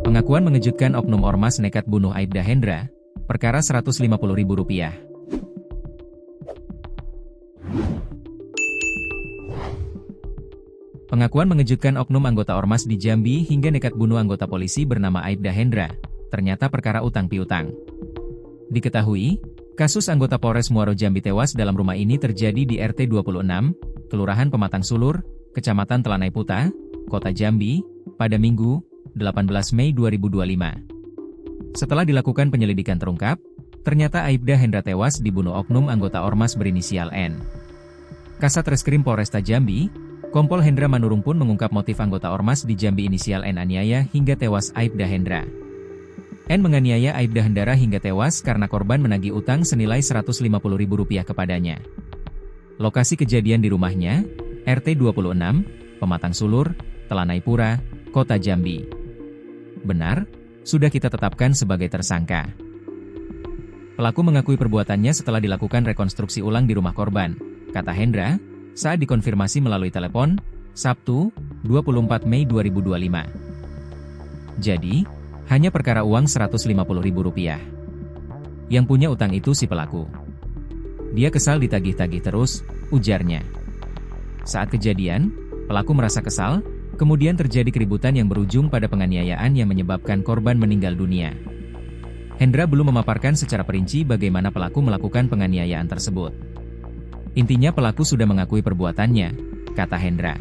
Pengakuan mengejutkan oknum ormas nekat bunuh Aibda Hendra, perkara Rp150.000. Pengakuan mengejutkan oknum anggota ormas di Jambi hingga nekat bunuh anggota polisi bernama Aibda Hendra, ternyata perkara utang piutang. Diketahui, kasus anggota Polres Muaro Jambi tewas dalam rumah ini terjadi di RT 26, Kelurahan Pematang Sulur, Kecamatan Telanai Puta, Kota Jambi, pada Minggu, 18 Mei 2025. Setelah dilakukan penyelidikan terungkap, ternyata Aibda Hendra tewas dibunuh oknum anggota ormas berinisial N. Kasat Reskrim Polresta Jambi, Kompol Hendra Manurung pun mengungkap motif anggota ormas di Jambi inisial N aniaya hingga tewas Aibda Hendra. N menganiaya Aibda Hendra hingga tewas karena korban menagih utang senilai Rp150.000 kepadanya. Lokasi kejadian di rumahnya, RT 26, Pematang Sulur, Telanai Pura, Kota Jambi. Benar, sudah kita tetapkan sebagai tersangka. Pelaku mengakui perbuatannya setelah dilakukan rekonstruksi ulang di rumah korban, kata Hendra, saat dikonfirmasi melalui telepon, Sabtu, 24 Mei 2025. Jadi, hanya perkara uang Rp150.000. Yang punya utang itu si pelaku. Dia kesal ditagih-tagih terus, ujarnya. Saat kejadian, pelaku merasa kesal, kemudian terjadi keributan yang berujung pada penganiayaan yang menyebabkan korban meninggal dunia. Hendra belum memaparkan secara perinci bagaimana pelaku melakukan penganiayaan tersebut. Intinya pelaku sudah mengakui perbuatannya, kata Hendra.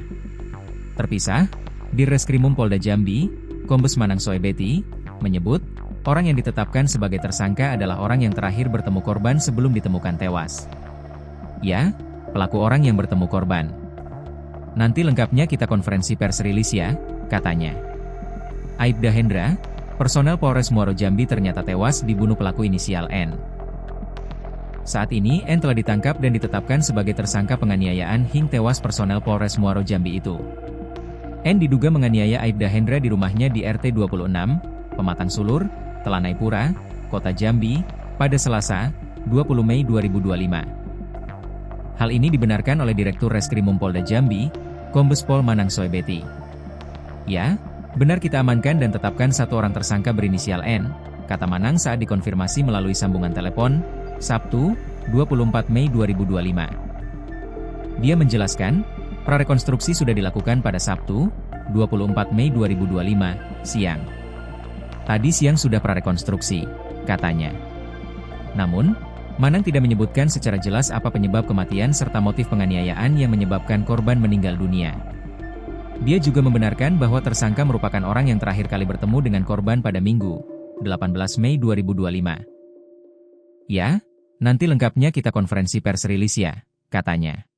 Terpisah, di Reskrimum Polda Jambi, Kombes Manang Soebeti, menyebut, orang yang ditetapkan sebagai tersangka adalah orang yang terakhir bertemu korban sebelum ditemukan tewas. Ya, pelaku orang yang bertemu korban. Nanti lengkapnya kita konferensi pers rilis ya, katanya. Aibda Hendra, personel Polres Muaro Jambi ternyata tewas dibunuh pelaku inisial N. Saat ini N telah ditangkap dan ditetapkan sebagai tersangka penganiayaan hingga tewas personel Polres Muaro Jambi itu. N diduga menganiaya Aibda Hendra di rumahnya di RT 26, Pematang Sulur, Telanai Pura, Kota Jambi, pada Selasa, 20 Mei 2025. Hal ini dibenarkan oleh Direktur Reskrimum Polda Jambi, Kombes Pol Manang Soebeti. Ya, benar kita amankan dan tetapkan satu orang tersangka berinisial N, kata Manang saat dikonfirmasi melalui sambungan telepon, Sabtu, 24 Mei 2025. Dia menjelaskan, prarekonstruksi sudah dilakukan pada Sabtu, 24 Mei 2025, siang. Tadi siang sudah prarekonstruksi, katanya. Namun, Manang tidak menyebutkan secara jelas apa penyebab kematian serta motif penganiayaan yang menyebabkan korban meninggal dunia. Dia juga membenarkan bahwa tersangka merupakan orang yang terakhir kali bertemu dengan korban pada Minggu, 18 Mei 2025. Ya, nanti lengkapnya kita konferensi pers rilis ya, katanya.